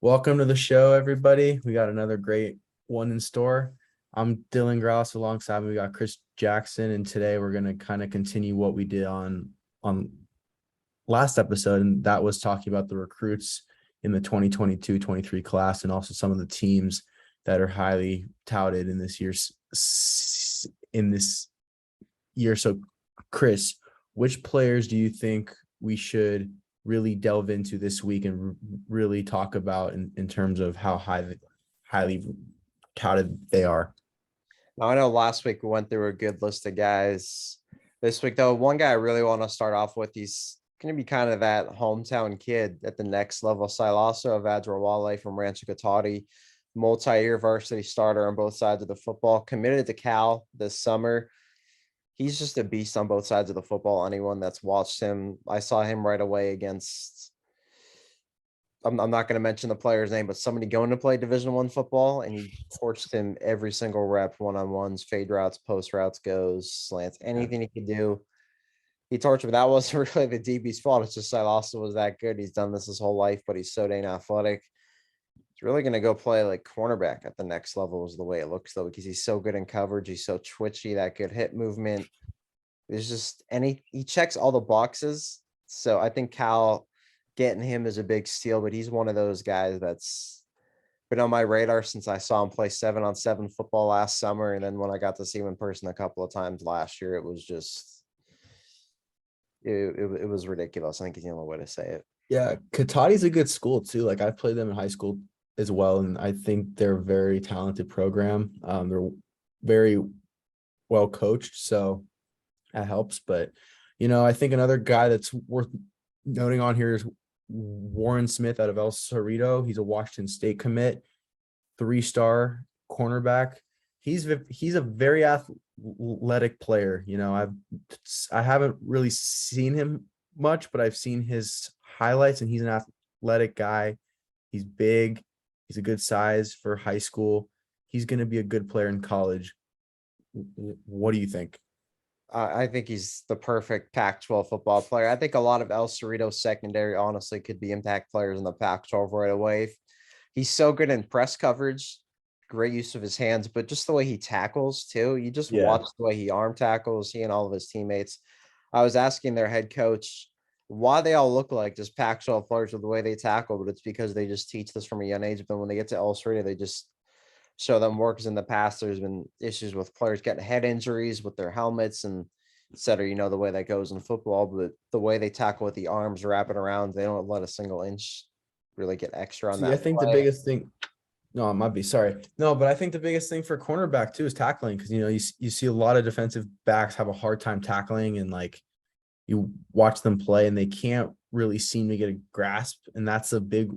Welcome to the show, everybody. We got another great one in store. I'm Dylan Grausz. Alongside me, we got Chris Jackson, and today we're gonna kind of continue what we did on last episode, and that was talking about the recruits in the 2022-23 class, and also some of the teams that are highly touted in this year. So, Chris, which players do you think we should really delve into this week and really talk about in terms of how highly touted they are? I know last week we went through a good list of guys. This week, though, one guy I really want to start off with, he's going to be kind of that hometown kid at the next level. Silaso Vajrawale from Rancho Cotati, multi-year varsity starter on both sides of the football, committed to Cal this summer. He's just a beast on both sides of the football. Anyone that's watched him, I saw him right away against, I'm not going to mention the player's name, but somebody going to play Division I football, and he torched him every single rep, one-on-ones, fade routes, post routes, goes, slants, anything he could do. He tortured him. That wasn't really the DB's fault. It's just Silaso was that good. He's done this his whole life, but he's so dang athletic. He's really going to go play like cornerback at the next level is the way it looks, though, because he's so good in coverage. He's so twitchy, that good hip movement. There's just he checks all the boxes. So I think Cal getting him is a big steal, but he's one of those guys that's been on my radar since I saw him play 7-on-7 football last summer. And then when I got to see him in person a couple of times last year, it was just, it was ridiculous. I think is the only way to say it. Yeah, Katati's a good school too. Like I played them in high school as well, and I think they're a very talented program. They're very well coached, so that helps. But I think another guy that's worth noting on here is Warren Smith out of El Cerrito. He's a Washington State commit, 3-star cornerback. He's a very athletic player. I haven't really seen him much, but I've seen his highlights, and he's an athletic guy. He's big. He's a good size for high school. He's going to be a good player in college. What do you think? I think he's the perfect Pac-12 football player. I think a lot of El Cerrito secondary honestly could be impact players in the Pac-12 right away. He's so good in press coverage, great use of his hands, but just the way he tackles too. You just Yeah. watch the way he arm tackles, he and all of his teammates. I was asking their head coach why they all look like just Pac-12 players with the way they tackle, but it's because they just teach this from a young age. But when they get to El Cerrito, they just show them more, because in the past there's been issues with players getting head injuries with their helmets and et cetera. The way that goes in football, but the way they tackle with the arms wrapping around, they don't let a single inch really get extra on See, I that think the play. biggest thing. No, it might be sorry. No, but I think the biggest thing for cornerback too is tackling, because you see a lot of defensive backs have a hard time tackling, and like you watch them play and they can't really seem to get a grasp, and that's a big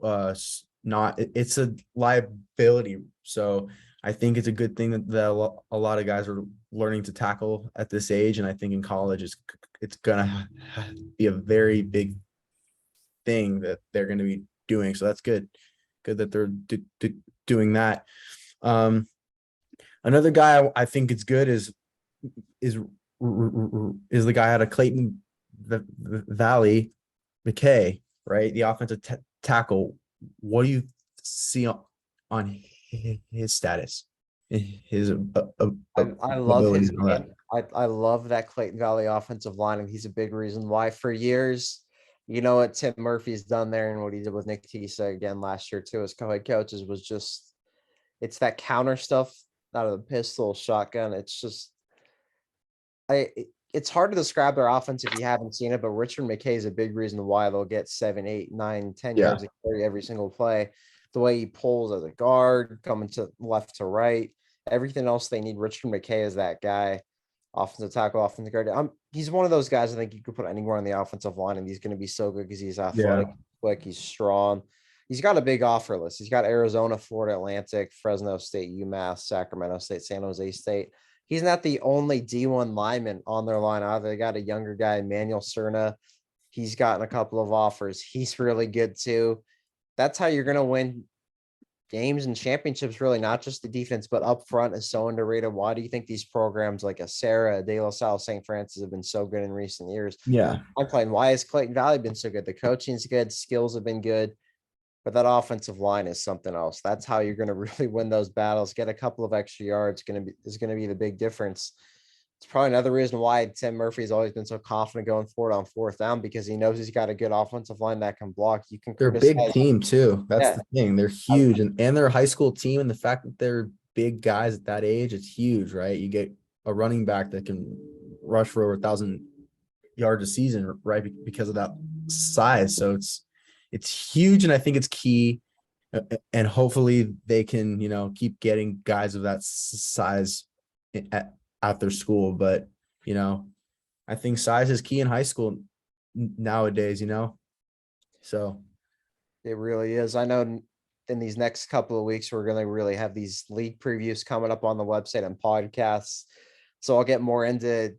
it's a liability. So I think it's a good thing that a lot of guys are learning to tackle at this age, and I think in college it's gonna be a very big thing that they're going to be doing. So that's good that they're doing that. Another guy I think it's good is the guy out of Clayton Valley, Mccoy, right? The offensive tackle. What do you see on his status, his I love abilities, his and all that? game. I love that Clayton Valley offensive line, and he's a big reason why. For years, what Tim Murphy's done there and what he did with Nick Tisa again last year too as co-head coaches was just, it's that counter stuff out of the pistol shotgun. It's just, it's hard to describe their offense if you haven't seen it, but Richard McKay is a big reason why they'll get 7, 8, 9, 10 Yeah. yards of carry every single play. The way he pulls as a guard, coming to left to right, everything else they need. Richard McKay is that guy. Offensive tackle, offensive guard. He's one of those guys I think you could put anywhere on the offensive line, and he's going to be so good because he's Yeah. athletic, quick, he's strong. He's got a big offer list. He's got Arizona, Florida Atlantic, Fresno State, UMass, Sacramento State, San Jose State. He's not the only D1 lineman on their line either. They got a younger guy, Manuel Serna. He's gotten a couple of offers. He's really good too. That's how you're going to win games and championships, really, not just the defense, but up front is so underrated. Why do you think these programs like a Serra, a De La Salle, St. Francis have been so good in recent years? Yeah. I'm playing. Why has Clayton Valley been so good? The coaching's good, skills have been good. But that offensive line is something else. That's how you're going to really win those battles. Get a couple of extra yards is going to be the big difference. It's probably another reason why Tim Murphy's always been so confident going forward on fourth down, because he knows he's got a good offensive line that can block. You can They're a big criticize. team too. That's Yeah. the thing. They're huge, and they're a high school team, and the fact that they're big guys at that age, it's huge, right? You get a running back that can rush for over 1,000 yards a season, right? Because of that size. So it's huge, and I think it's key. And hopefully they can, keep getting guys of that size at their school. But I think size is key in high school nowadays. So It really is. I know in these next couple of weeks, we're going to really have these league previews coming up on the website and podcasts. So I'll get more into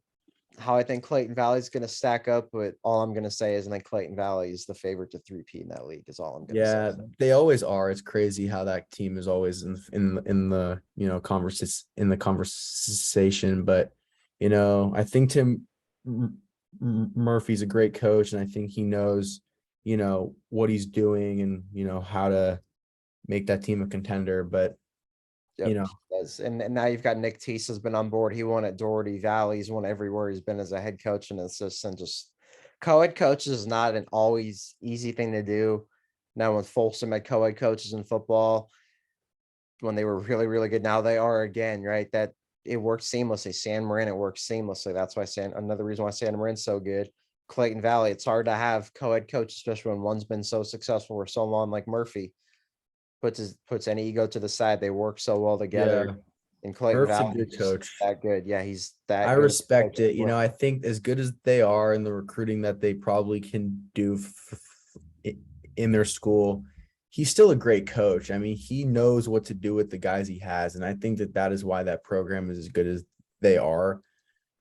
how I think Clayton Valley is going to stack up. But all I'm going to say is I think Clayton Valley is the favorite to three-peat in that league is all I'm going to say. yeah, they always are. It's crazy how that team is always in the conversation. But I think Tim Murphy's a great coach, and I think he knows what he's doing and how to make that team a contender. But Yep, he does. And now you've got Nick Teese has been on board. He won at Doherty Valley. He's won everywhere he's been as a head coach and assistant. Just co-head coaches is not an always easy thing to do. Now with Folsom had co-head coaches in football when they were really, really good. Now they are again, right? That it works seamlessly. San Marin, it works seamlessly. That's why another reason why San Marin's so good. Clayton Valley, it's hard to have co-head coaches, especially when one's been so successful for so long, like Murphy. Puts any ego to the side. They work so well together. yeah, And Clayton Murph's a Valley good is coach. that good. Yeah, he's that I good. respect it. I think as good as they are in the recruiting that they probably can do in their school, he's still a great coach. I mean, he knows what to do with the guys he has. And I think that is why that program is as good as they are.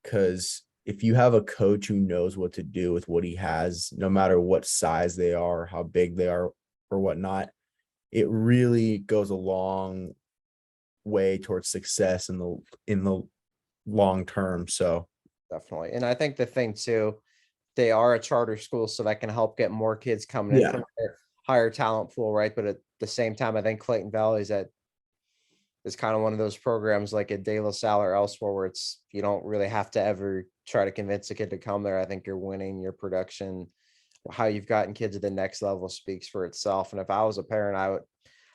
Because if you have a coach who knows what to do with what he has, no matter what size they are, how big they are, or whatnot, it really goes a long way towards success in the long term. So Definitely. And I think the thing too, they are a charter school, so that can help get more kids coming in yeah, from their higher talent pool, right? But at the same time, I think Clayton Valley is kind of one of those programs like at De La Salle or elsewhere where you don't really have to ever try to convince a kid to come there. I think you're winning your production. How you've gotten kids at the next level speaks for itself. And if I was a parent,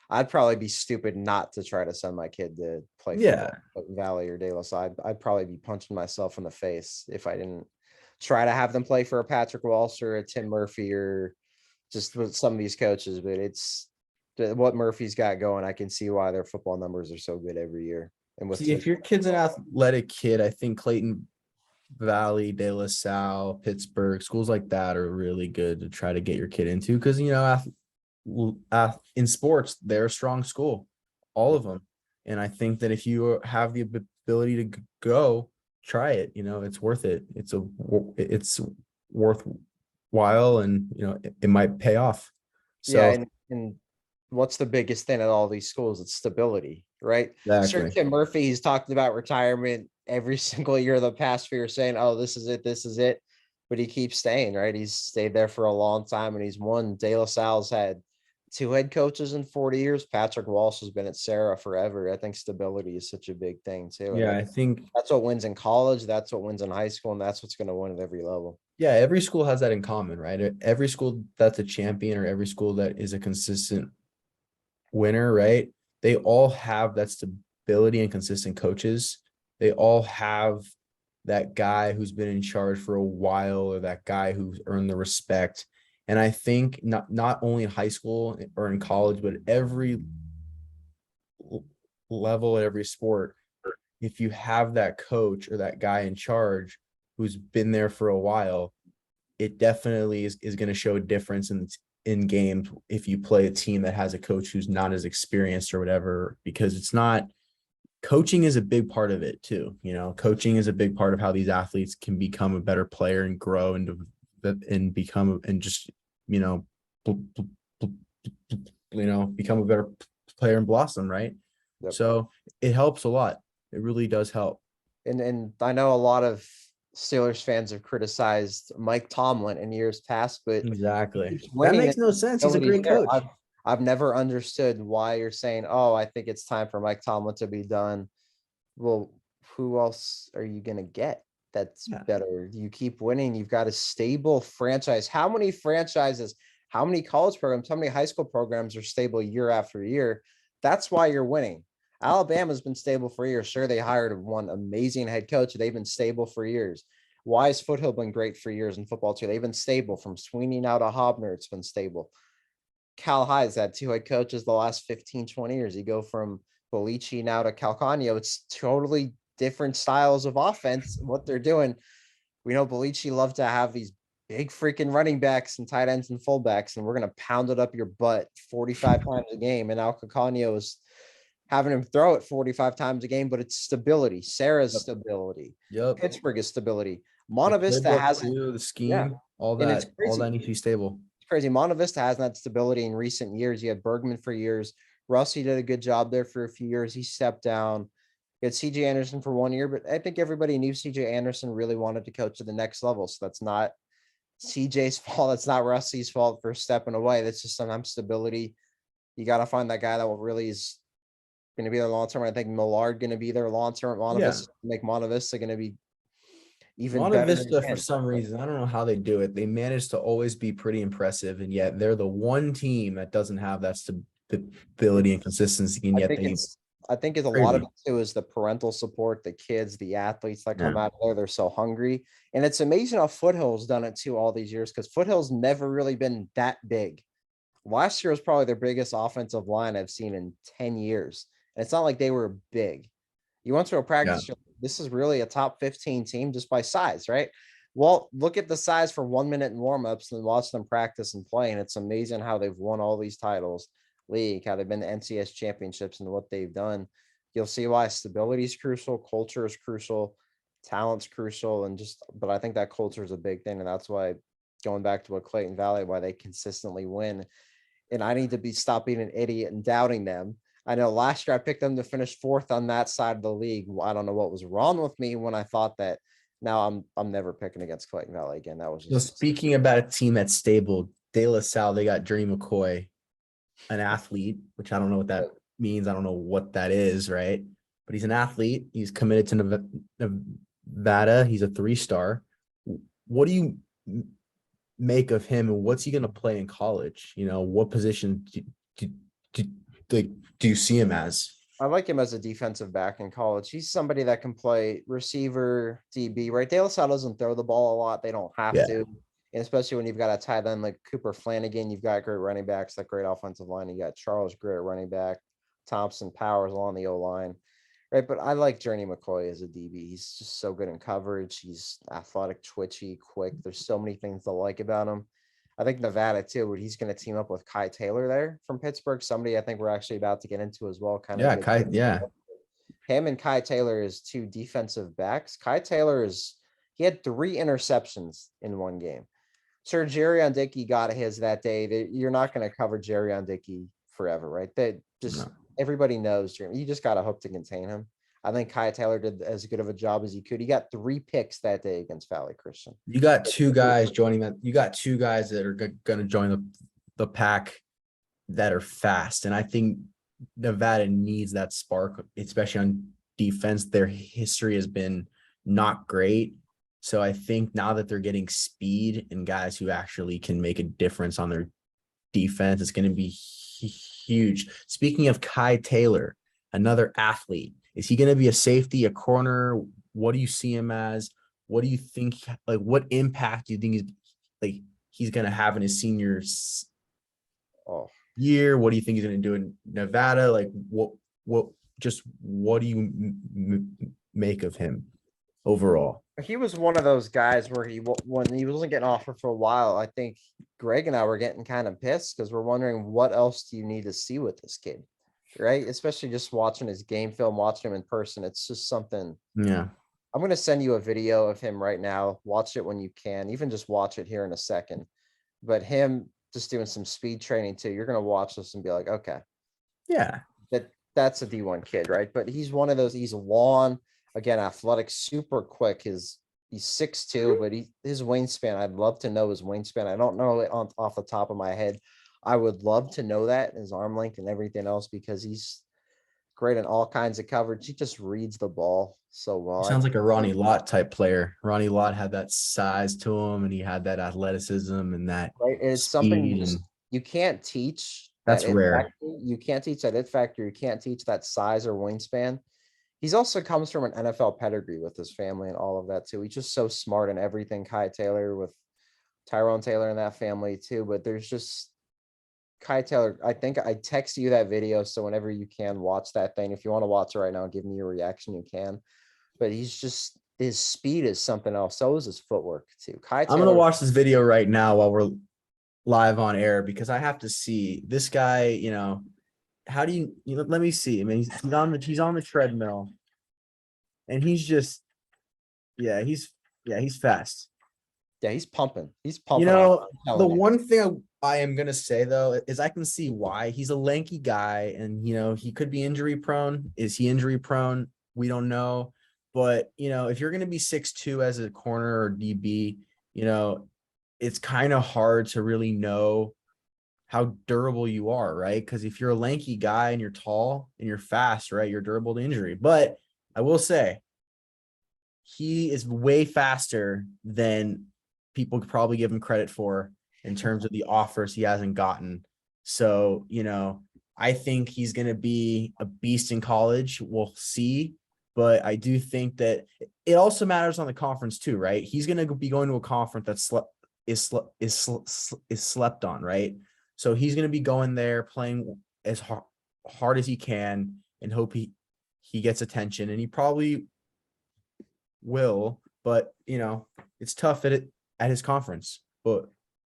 I'd probably be stupid not to try to send my kid to play football at Valley or De La Salle. I'd probably be punching myself in the face if I didn't try to have them play for a Patrick Walsh or a Tim Murphy or just with some of these coaches. But it's what Murphy's got going. I can see why their football numbers are so good every year. And with See, if your kid's an athletic kid, I think Clayton Valley, De La Salle, Pittsburgh, schools like that are really good to try to get your kid into because in sports they're a strong school, all of them, and I think that if you have the ability to go try it, it's worth it. It's worthwhile, and it might pay off. So yeah, and what's the biggest thing at all these schools? It's stability, right? Sir exactly. Tim Murphy, he's talked about retirement every single year of the past few years, saying, "Oh, this is it, this is it," but he keeps staying, right? He's stayed there for a long time, and he's won. De La Salle's had 2 head coaches in 40 years. Patrick Walsh has been at Serra forever. I think stability is such a big thing too. Yeah, I think That's what wins in college. That's what wins in high school, and that's what's going to win at every level. every school has that in common, right? Every school that's a champion or every school that is a consistent winner, right? They all have that stability and consistent coaches. They all have that guy who's been in charge for a while or that guy who's earned the respect. And I think not only in high school or in college, but every level at every sport, if you have that coach or that guy in charge who's been there for a while, it definitely is going to show a difference in games if you play a team that has a coach who's not as experienced or whatever, because it's not coaching is a big part of it too. Coaching is a big part of how these athletes can become a better player and grow and become and just become a better player and blossom, right? Yep. So it helps a lot. It really does help. And I know a lot of Steelers fans have criticized Mike Tomlin in years past, but Exactly. he's That winning. makes no sense. He's a great There. coach. I've never understood why you're saying, oh, I think it's time for Mike Tomlin to be done. Well, who else are you gonna get that's Yeah. better? You keep winning. You've got a stable franchise. How many franchises, how many college programs, how many high school programs are stable year after year? That's why you're winning. Alabama's been stable for years. Sure, they hired one amazing head coach. They've been stable for years. Why has Foothill been great for years in football too? They've been stable from Sweeney now to Hobner. It's been stable. Cal High's had two head coaches the last 15, 20 years. You go from Belici now to Calcano. It's totally different styles of offense, what they're doing. We know Belici loved to have these big freaking running backs and tight ends and fullbacks, and we're going to pound it up your butt 45 times a game. And Al Calcano is having him throw it 45 times a game, but it's stability. Serra's stability. Yep. Pittsburgh is stability. The Monta Vista playbook hasn't. too, the Yeah. scheme, all And it's crazy. that needs to be stable. Crazy. Monta Vista hasn't had stability in recent years. You had Bergman for years. Rusty did a good job there for a few years. He stepped down. You had CJ Anderson for 1 year, but I think everybody knew CJ Anderson really wanted to coach to the next level. So that's not CJ's fault. That's not Rusty's fault for stepping away. That's just sometimes stability. You got to find that guy that will really is going to be there long term. I think Millard going to be there long term. Monta Yeah. Vista make Monta Vista going to be even Monta better than Vista, for him. some reason, I don't know how they do it. They manage to always be pretty impressive, and yet they're the one team that doesn't have that stability and consistency, and yet I think it's a lot of it too is the parental support, the kids, the athletes that come out of there. They're so hungry. And it's amazing how Foothill's done it too all these years, because Foothill's never really been that big. Last year was probably their biggest offensive line I've seen in 10 years. And it's not like they were big. You went to a practice, this is really a top 15 team just by size, right? Well, look at the size for 1 minute in warmups and watch them practice and play. And it's amazing how they've won all these titles, league, how they've been to NCS championships and what they've done. You'll see why stability is crucial, culture is crucial, talent's crucial, and but I think that culture is a big thing. And that's why, going back to what Clayton Valley, why they consistently win. And I need to stop being an idiot and doubting them. I know last year I picked them to finish fourth on that side of the league. I don't know what was wrong with me when I thought that. Now I'm never picking against Clayton Valley again. That was just speaking about a team that's stable. De La Salle, they got Journey McCoy, an athlete, which I don't know what that means. I don't know what that is, right? But he's an athlete. He's committed to Nevada. He's a 3-star. What do you make of him, and what's he going to play in college? You know, what position do you see him as? I like him as a defensive back in college. He's somebody that can play receiver, DB, right? De La Salle doesn't throw the ball a lot. They don't have to. And especially when you've got a tight end like Cooper Flanagan, you've got great running backs, that great offensive line. You got Charles Greer at running back, Thompson Powers along the O-line, right? But I like Journey McCoy as a DB. He's just so good in coverage. He's athletic, twitchy, quick. There's so many things to like about him. I think Nevada too, where he's going to team up with Kai Taylor there from Pittsburgh. Somebody I think we're actually about to get into as well. Him and Kai Taylor is two defensive backs. Kai Taylor he had 3 interceptions in one game. Sir Jerry Dickey got his that day. You're not going to cover Jerry Dickey forever, right? Everybody knows you just got to hope to contain him. I think Kai Taylor did as good of a job as he could. He got 3 picks that day against Valley Christian. You got 2 guys joining that. You got 2 guys that are going to join the pack that are fast. And I think Nevada needs that spark, especially on defense. Their history has been not great. So I think now that they're getting speed and guys who actually can make a difference on their defense, it's going to be huge. Speaking of Kai Taylor, another athlete, is he going to be a safety, a corner? What do you see him as? What do you think? Like, what impact do you think he's going to have in his senior year? What do you think he's going to do in Nevada? Like, what do you make of him overall? He was one of those guys where when he wasn't getting offered for a while, I think Greg and I were getting kind of pissed because we're wondering what else do you need to see with this kid, right? Especially just watching his game film, watching him in person. It's just something. Yeah. I'm going to send you a video of him right now. Watch it when you can, even just watch it here in a second. But him just doing some speed training too. You're going to watch this and be like, okay. Yeah. That's a D1 kid, right? But he's one of those, he's long, again, athletic, super quick. He's 6'2", but his wingspan, I'd love to know his wingspan. I don't know it off the top of my head. I would love to know that, his arm length and everything else, because he's great in all kinds of coverage. He just reads the ball so He well. sounds like a Ronnie Lott type player. Ronnie Lott had that size to him, and he had that athleticism and that Right, and it's something speed, and you can't teach that that's it rare. factor. You can't teach that it factor. You can't teach that size or wingspan. He's also comes from an NFL pedigree with his family and all of that too. He's just so smart in everything. Kai Taylor with Tyrone Taylor and that family too. But there's just Kai Taylor. I think I text you that video, so whenever you can watch that thing, if you want to watch it right now, give me your reaction. You can. But he's just his speed is something else. So is his footwork too. Kai I'm gonna Taylor. watch this video right now while we're live on air because I have to see this guy. How do you know? Let me see. I mean, he's on the treadmill, and he's just he's fast. Yeah, he's pumping. He's You pumping. know, I'm the telling you. one thing I am gonna say though is I can see why he's a lanky guy, and he could be injury prone. Is he injury prone? We don't know. But if you're gonna be 6'2" as a corner or DB, it's kind of hard to really know how durable you are, right? Because if you're a lanky guy and you're tall and you're fast, right, you're durable to injury. But I will say he is way faster than people could probably give him credit for in terms of the offers he hasn't gotten. So, I think he's going to be a beast in college. We'll see. But I do think that it also matters on the conference too, right? He's going to be going to a conference is slept on, right? So he's going to be going there playing as hard as he can and hope he gets attention, and he probably will, but it's tough at his conference, but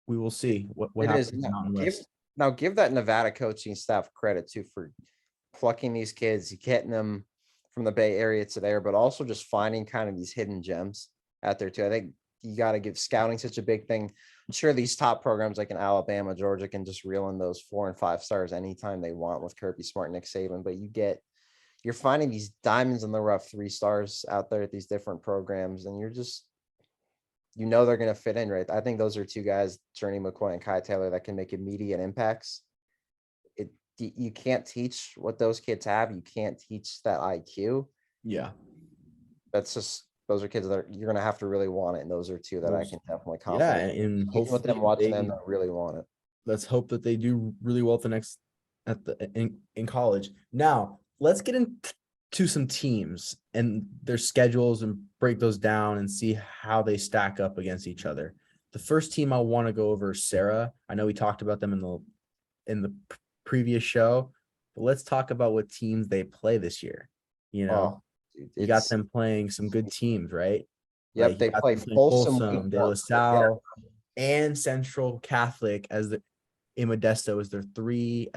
we will see what It happens is in the Mountain give West. now give that Nevada coaching staff credit too for plucking these kids, getting them from the Bay Area to there, but also just finding kind of these hidden gems out there too. I think you got to give scouting such a big thing. I'm sure these top programs like in Alabama, Georgia can just reel in those 4 and 5 stars anytime they want with Kirby Smart, Nick Saban, but you're finding these diamonds in the rough 3 stars out there at these different programs, and you're just they're going to fit in, right? I think those are 2 guys, Journey McCoy and Kai Taylor, that can make immediate impacts. You can't teach what those kids have. You can't teach that IQ. Yeah. Those are kids that you're going to have to really want it. And those are 2 that I can definitely Yeah, confidently. and Even with hopefully them watching them, that really want it. let's hope that they do really well in college. Now, let's get into some teams and their schedules and break those down and see how they stack up against each other. The first team I want to go over is Serra. I know we talked about them in the previous show, but let's talk about what teams they play this year. Dude, You got them playing some good teams, right? Yep, Like you they got play them playing Folsom Folsom, De Week La 1. Salle, and Central Catholic in Modesto as their 3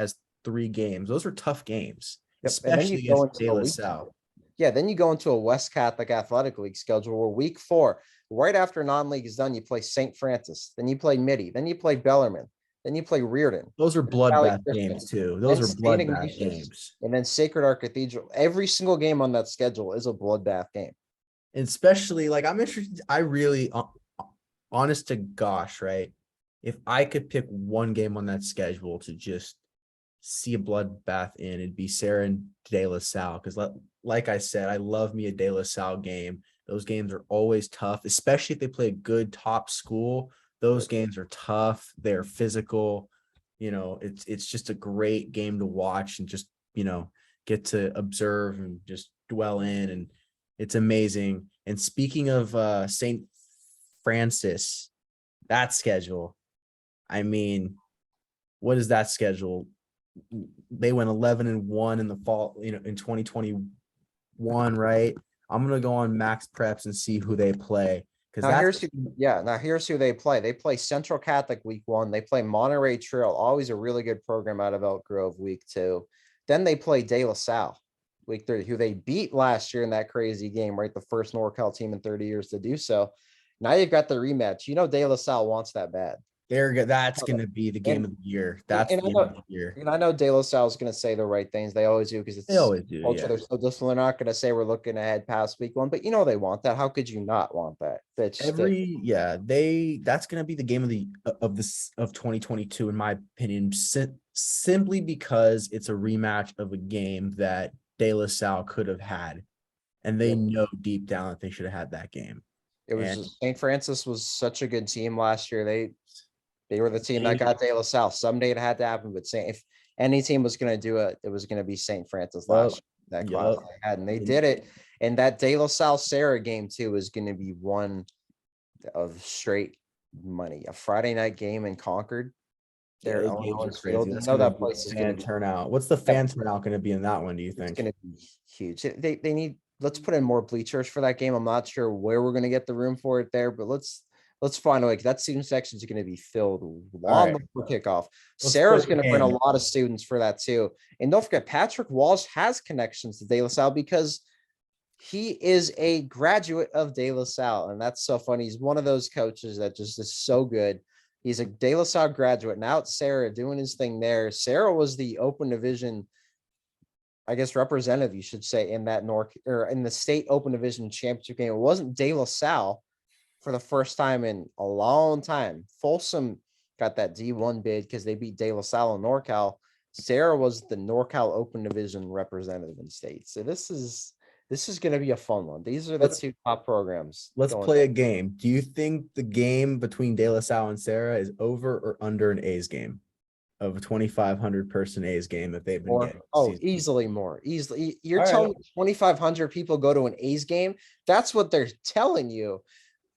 games. Those are tough games, Yep, and then you especially go against into De a La week. Salle. Yeah, then you go into a West Catholic Athletic League schedule where week 4, right after non-league is done, you play St. Francis, then you play Mitty, then you play Bellarmine, then you play Reardon. Those are Valley bloodbath Christian, games too. Those then are St. bloodbath Ignatius, games. and then Sacred Heart Cathedral. Every single game on that schedule is a bloodbath game. And especially like I'm interested. I really, honest to gosh, right? If I could pick one game on that schedule to just see a bloodbath in, it'd be Serra and De La Salle. Because like I said, I love me a De La Salle game. Those games are always tough, especially if they play a good top school. Those games are tough. They're physical. It's just a great game to watch and just, get to observe and just dwell in. And it's amazing. And speaking of St. Francis, that schedule, I mean, what is that schedule? They went 11-1 in the fall, in 2021, right? I'm gonna go on Max Preps and see who they play because here's who they play. They play Central Catholic week 1. They play Monterey Trail, always a really good program out of Elk Grove week 2. Then they play De La Salle week 3, who they beat last year in that crazy game, right? The first NorCal team in 30 years to do so. Now you've got the rematch. De La Salle wants that bad. That's gonna be the game And of the year. and, That's and the I game of know the year. and I know De La Salle is going to say the right things. They always do because They it's always do, culture. yeah. They're so disciplined. They're not going to say we're looking ahead past week one, but they want that. How could you not want that? That's gonna be the game of 2022, in my opinion, simply because it's a rematch of a game that De La Salle could have had, and they Yep. know deep down that they should have had that game. It was And just St. Francis was such a good team last year. They were the team that they, got De La Salle. Someday it had to happen, but if any team was going to do it, it was going to be St. Francis last yup, year. That class yup. they had, and they did it. And that De La Salle Serra game too is going to be one of straight money. A Friday night game in Concord. Yeah, There, those Owen games are Owens Field. crazy. You That's know gonna that be place is going to fan be. turnout. What's the fan turnout gonna be in that one, do you It's think? going to be huge. They need. Let's put in more bleachers for that game. I'm not sure where we're going to get the room for it there, but let's find a way. That student section is going to be filled All long right, before kickoff. let's play Sarah's a going to bring a game. lot of students for that too. And don't forget, Patrick Walsh has connections to De La Salle because he is a graduate of De La Salle, and that's so funny. He's one of those coaches that just is so good. He's a De La Salle graduate. Now it's Serra doing his thing there. Serra was the open division, I guess, representative, you should say, in that in the state open division championship game. It wasn't De La Salle for the first time in a long time. Folsom got that D1 bid because they beat De La Salle and NorCal. Serra was the NorCal open division representative in state. So this is going to be a fun one. These are the Let's two top programs. let's Going play a game. Do you think the game between De La Salle and Serra is over or under an A's game? Of a 2,500 person A's game that they've been more. getting. Oh, easily more. Easily. You're All right. telling me 2,500 people go to an A's game? That's what they're telling you.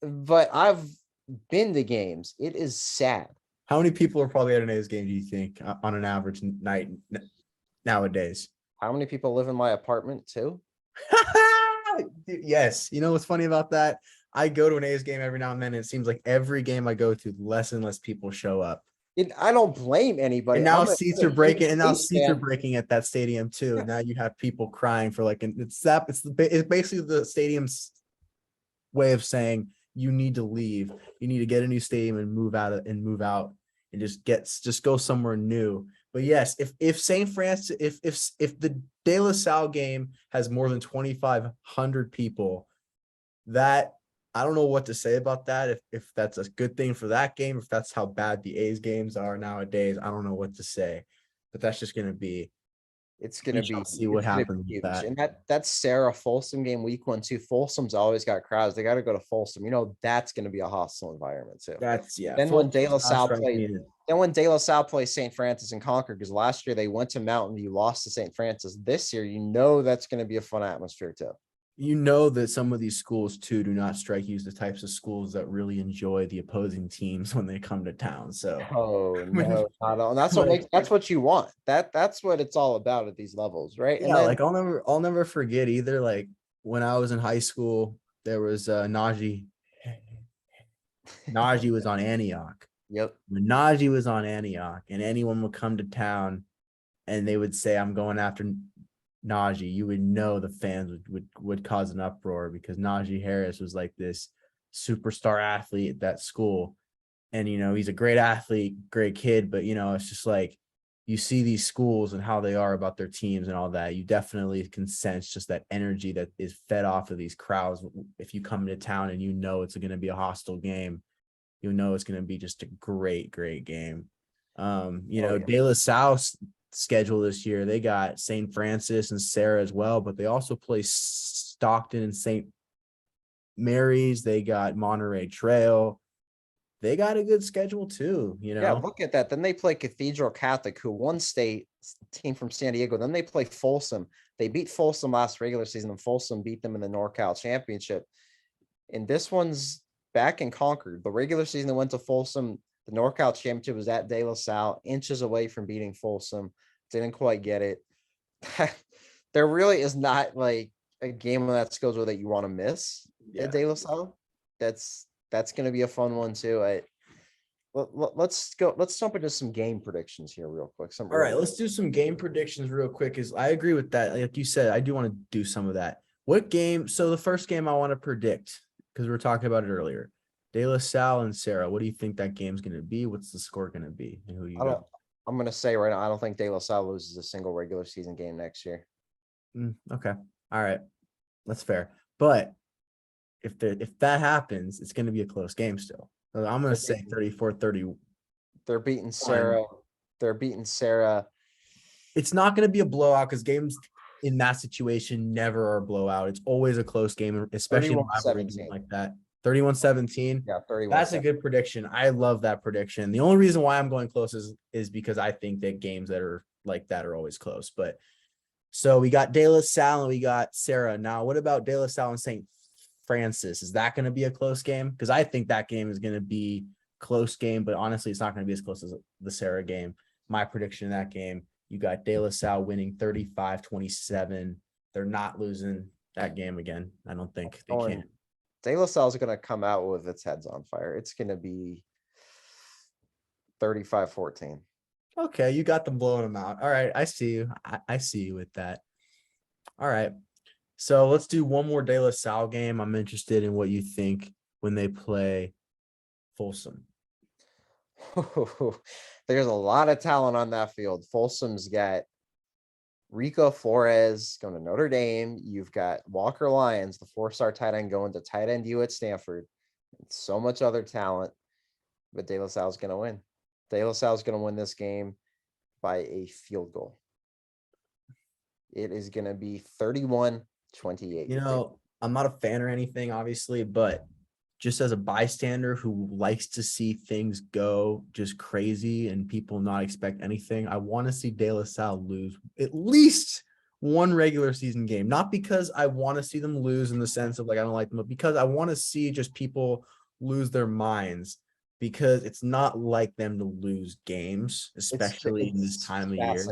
But I've been to games. It is sad. How many people are probably at an A's game, do you think, on an average night nowadays? How many people live in my apartment too? Yes. You know what's funny about that? I go to an A's game every now and then, and it seems like every game I go to, less and less people show up. I don't blame anybody. And now I'm seats a are breaking, huge and now A's seats are fan. breaking at that stadium too. Now you have people crying for it's basically the stadium's way of saying you need to leave. You need to get a new stadium and move out and just go somewhere new. But yes, if St. Francis, if the De La Salle game has more than 2,500 people, that I don't know what to say about that. If that's a good thing for that game, if that's how bad the A's games are nowadays, I don't know what to say. But that's just gonna be. It's gonna We be shall see what happens with huge. that. And that's Sarah Folsom game week 1 too. Folsom's always got crowds. They got to go to Folsom. That's gonna be a hostile environment too. That's Then when De La Salle played, me. then when De La Salle plays St. Francis and Concord, because last year they went to Mountain View, lost to St. Francis. This year, that's going to be a fun atmosphere too. You know that some of these schools too do not strike you as the types of schools that really enjoy the opposing teams when they come to town. So Oh no, not all. And that's what you want. That's what it's all about at these levels, right? yeah, And then like I'll never forget either. Like when I was in high school, there was Najee. Najee was on Antioch. yep. When Najee was on Antioch, and anyone would come to town, and they would say, "I'm going after Najee," you would know the fans would cause an uproar because Najee Harris was like this superstar athlete at that school. And, he's a great athlete, great kid, but, it's just like you see these schools and how they are about their teams and all that. You definitely can sense just that energy that is fed off of these crowds. If you come into town and it's going to be a hostile game, it's going to be just a great, great game. De La Salle's schedule this year, they got St. Francis and Serra as well, but they also play Stockton and St. Mary's. They got Monterey Trail. They got a good schedule too, Yeah, look at that. Then they play Cathedral Catholic, who won state, team from San Diego. Then they play Folsom. They beat Folsom last regular season, and Folsom beat them in the NorCal championship. And this one's back in Concord. The regular season they went to Folsom. The NorCal championship was at De La Salle, inches away from beating Folsom. Didn't quite get it. There really is not like a game of that schedule that you want to miss at De La Salle. That's going to be a fun one too. Let's go. Let's jump into some game predictions here real quick. All right, let's do some game predictions real quick. Because I agree with that. Like you said, I do want to do some of that. What game? So the first game I want to predict, because we were talking about it earlier. De La Salle and Serra. What do you think that game's going to be? What's the score going to be? And who you I don't. got? I'm gonna say right now, I don't think De La Salle loses a single regular season game next year. Okay. All right. That's fair. But if that happens, it's going to be a close game still. So I'm going to say 34-31. They're beating Serra. They're beating Serra. It's not going to be a blowout because games in that situation never are a blowout. It's always a close game, especially in a rivalry game 31-17. like that. 31-17. Yeah, 31. That's a good prediction. I love that prediction. The only reason why I'm going close is because I think that games that are like that are always close. But so we got De La Salle and we got Serra. Now, what about De La Salle and St. Francis? Is that going to be a close game? Because I think that game is going to be close game, but honestly, it's not going to be as close as the Serra game. My prediction in that game, you got De La Salle winning 35-27. They're not losing that game again. I don't think they can. De La Salle is going to come out with its heads on fire. It's going to be 35-14. Okay, you got them blowing them out. All right, I see you. I see you with that. All right. So let's do one more De La Salle game. I'm interested in what you think when they play Folsom. There's a lot of talent on that field. Folsom's got Rico Flores going to Notre Dame. You've got Walker Lyons, the 4-star tight end, going to tight end U at Stanford. So much other talent, but De La Salle's going to win. De La Salle's going to win this game by a field goal. It is going to be 31-28. You know, I'm not a fan or anything, obviously, but just as a bystander who likes to see things go just crazy and people not expect anything, I want to see De La Salle lose at least one regular season game. Not because I want to see them lose in the sense of like I don't like them, but because I want to see just people lose their minds, because it's not like them to lose games, especially in this time of year.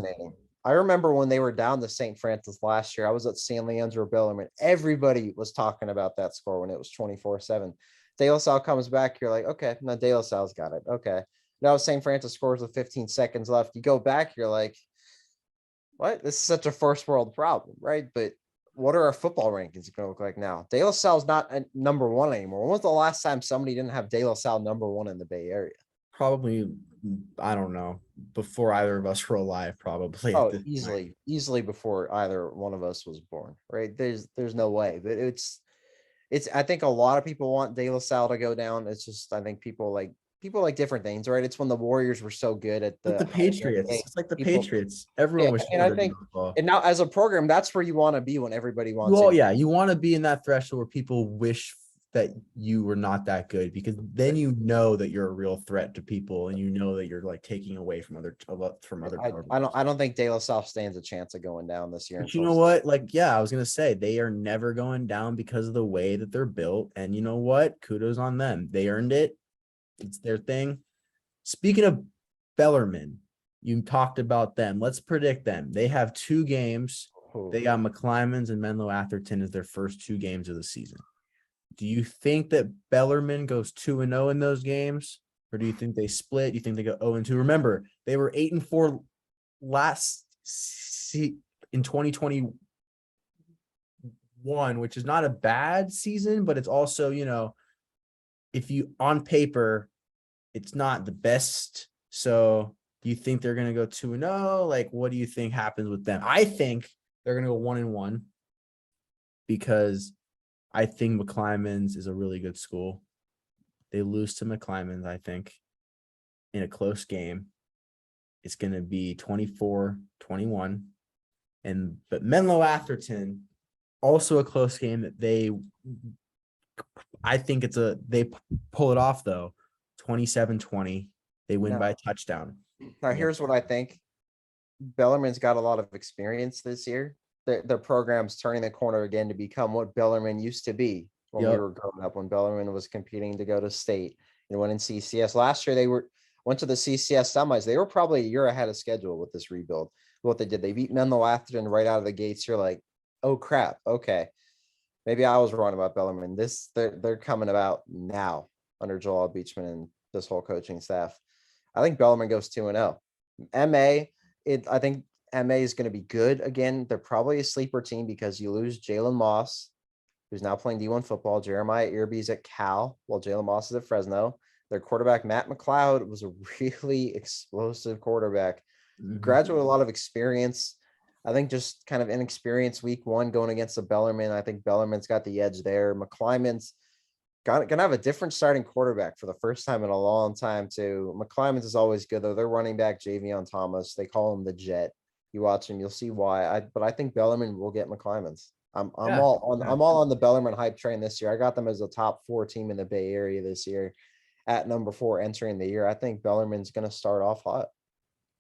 I remember when they were down to St. Francis last year, I was at San Leandro Bellarmine. Everybody was talking about that score when it was 24-7. De La Salle comes back, you're like, okay, now De La Salle's got it. Okay. Now St. Francis scores with 15 seconds left. You go back, you're like, what? This is such a first world problem, right? But what are our football rankings going to look like now? De La Salle's not a number one anymore. When was the last time somebody didn't have De La Salle number one in the Bay Area? Probably, I don't know, before either of us were alive, probably. Oh, easily before either one of us was born, right? There's no way, but it's, I think a lot of people want De La Salle to go down. It's just, I think people like different things, right? It's when the Warriors were so good at the Patriots. It's like the Patriots. Everyone was. And I think, and now as a program, that's where you want to be when everybody wants. Well, yeah, you want to be in that threshold where people wish that you were not that good, because then you know that you're a real threat to people, and you know that you're like taking away from other I don't think De La Salle stands a chance of going down this year. But you know what? Like, yeah, I was gonna say they are never going down because of the way that they're built, and you know what? Kudos on them. They earned it. It's their thing. Speaking of Bellarmine, you talked about them. Let's predict them. They have 2 games. They got McClymonds and Menlo Atherton as their first 2 games of the season. Do you think that Bellarmine goes 2-0 in those games, or do you think they split? Do you think they go 0-2? Remember, they were 8-4 in 2021, which is not a bad season, but it's also, you know, if you on paper, it's not the best. So do you think they're going to go 2-0? Like, what do you think happens with them? I think they're going to go 1-1 because I think McClymonds is a really good school. They lose to McClymonds, I think, in a close game. It's going to be 24-21. But Menlo Atherton, also a close game that they pull it off though. 27-20. They win by a touchdown. Now, here's what I think. Bellarmine's got a lot of experience this year. Their program's turning the corner again to become what Bellarmine used to be when we were growing up, when Bellarmine was competing to go to state and went in CCS. Last year, they went to the CCS semis. They were probably a year ahead of schedule with this rebuild. What they did, they beat Menlo Atherton right out of the gates. You're like, oh crap, okay. Maybe I was wrong about Bellarmine. They're coming about now under Joel Beachman and this whole coaching staff. I think Bellarmine goes 2-0. I think MA is going to be good again. They're probably a sleeper team because you lose Jalen Moss who's now playing D1 football. Jeremiah Irby's at Cal, while Jalen Moss is at Fresno. Their quarterback, Matt McLeod, was a really explosive quarterback. Graduate with a lot of experience. I think just kind of inexperienced week one going against the Bellarmine. I think Bellarmine's got the edge there. McClymonds gonna have a different starting quarterback for the first time in a long time too. McClymonds is always good though. Their running back Javion Thomas, they call him the Jet. You watch him, you'll see why. But I think Bellarmine will get McClymonds. I'm Yeah, I'm all on the Bellarmine hype train this year. I got them as a top 4 team in the Bay Area this year, at number 4 entering the year. I think Bellarmine's gonna start off hot.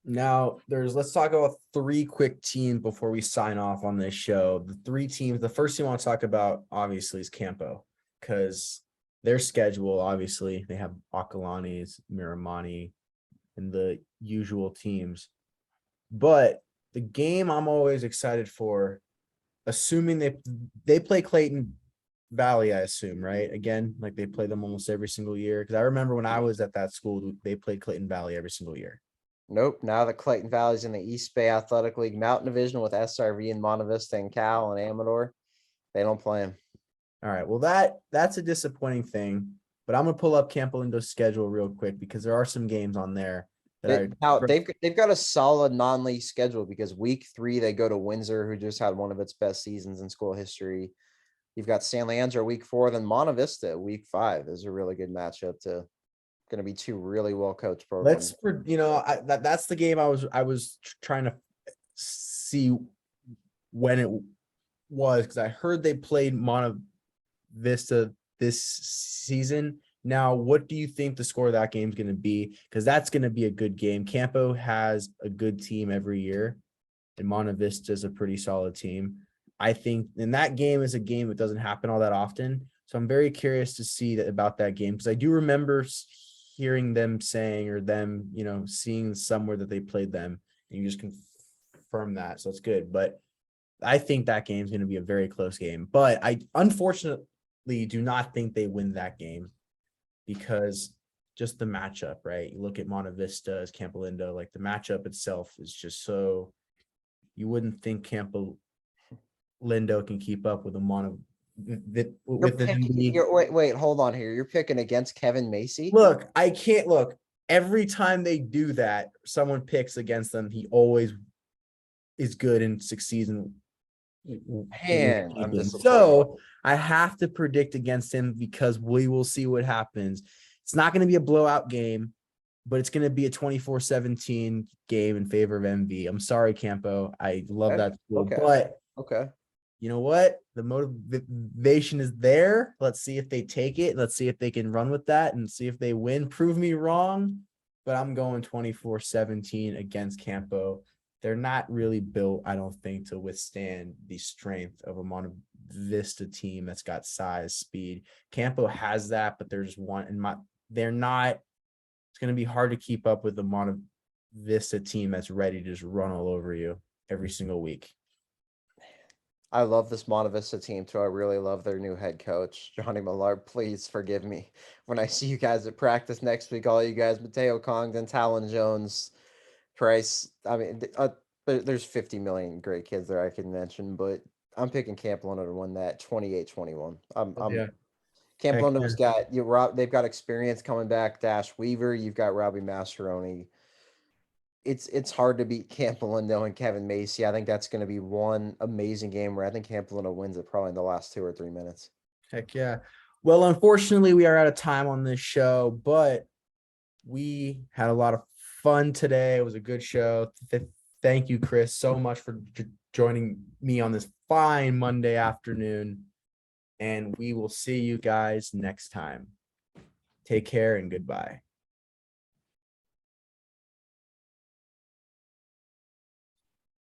Now let's talk about 3 quick teams before we sign off on this show. The 3 teams, the first team I want to talk about obviously is Campo, because their schedule, obviously, they have Acalanes, Miramani, and the usual teams. But the game I'm always excited for, assuming they play Clayton Valley, I assume, right? Again, like they play them almost every single year. Because I remember when I was at that school, they played Clayton Valley every single year. Nope. Now that Clayton Valley's in the East Bay Athletic League Mountain Division with SRV and Monte Vista and Cal and Amador, they don't play him. All right. Well, that's a disappointing thing. But I'm gonna pull up Campo Lindo's schedule real quick because there are some games on there that Now they've got a solid non-league schedule because week 3 they go to Windsor, who just had one of its best seasons in school history. You've got San Leandro week 4, then Monte Vista week 5 is a really good matchup to going to be 2 really well coached programs. That's the game I was trying to see when it was, because I heard they played Monte Vista this season. Now, what do you think the score of that game is going to be? Because that's going to be a good game. Campo has a good team every year, and Monte Vista is a pretty solid team. I think, and that game is a game that doesn't happen all that often. So I'm very curious to see about that game, because I do remember hearing them saying, or them, seeing somewhere that they played them, and you just confirm that. So it's good. But I think that game is going to be a very close game. But I unfortunately do not think they win that game, because just the matchup, right? You look at Monte Vista as Campo Lindo, like the matchup itself is just so, you wouldn't think Campo Lindo can keep up with a Wait, hold on here. You're picking against Kevin Macy? Look, I can't look. Every time they do that, someone picks against them. He always is good and succeeds. Man, I'm disappointed. So I have to predict against him, because we will see what happens. It's not going to be a blowout game, but it's going to be a 24-17 game in favor of MV. I'm sorry, Campo. I love that school, but okay. You know what? The motivation is there. Let's see if they take it. Let's see if they can run with that and see if they win. Prove me wrong, but I'm going 24-17 against Campo. They're not really built, I don't think, to withstand the strength of a Monte Vista team that's got size, speed. Campo has that, but there's one, and they're not. It's going to be hard to keep up with the Monte Vista team that's ready to just run all over you every single week. I love this Monte Vista team too. I really love their new head coach, Johnny Millard. Please forgive me when I see you guys at practice next week. All you guys, Mateo Congdon, Talon Jones, Price. I mean, there's 50 million great kids there I can mention, but I'm picking Camp London to win that 28-21. Camp London's got they've got experience coming back. Dash Weaver, you've got Robbie Mascheroni. It's hard to beat Camp Lindo and Kevin Macy. I think that's going to be one amazing game where I think Camp Lindo wins it probably in the last 2 or 3 minutes. Heck yeah. Well, unfortunately, we are out of time on this show, but we had a lot of fun today. It was a good show. Thank you, Chris, so much for joining me on this fine Monday afternoon. And we will see you guys next time. Take care and goodbye.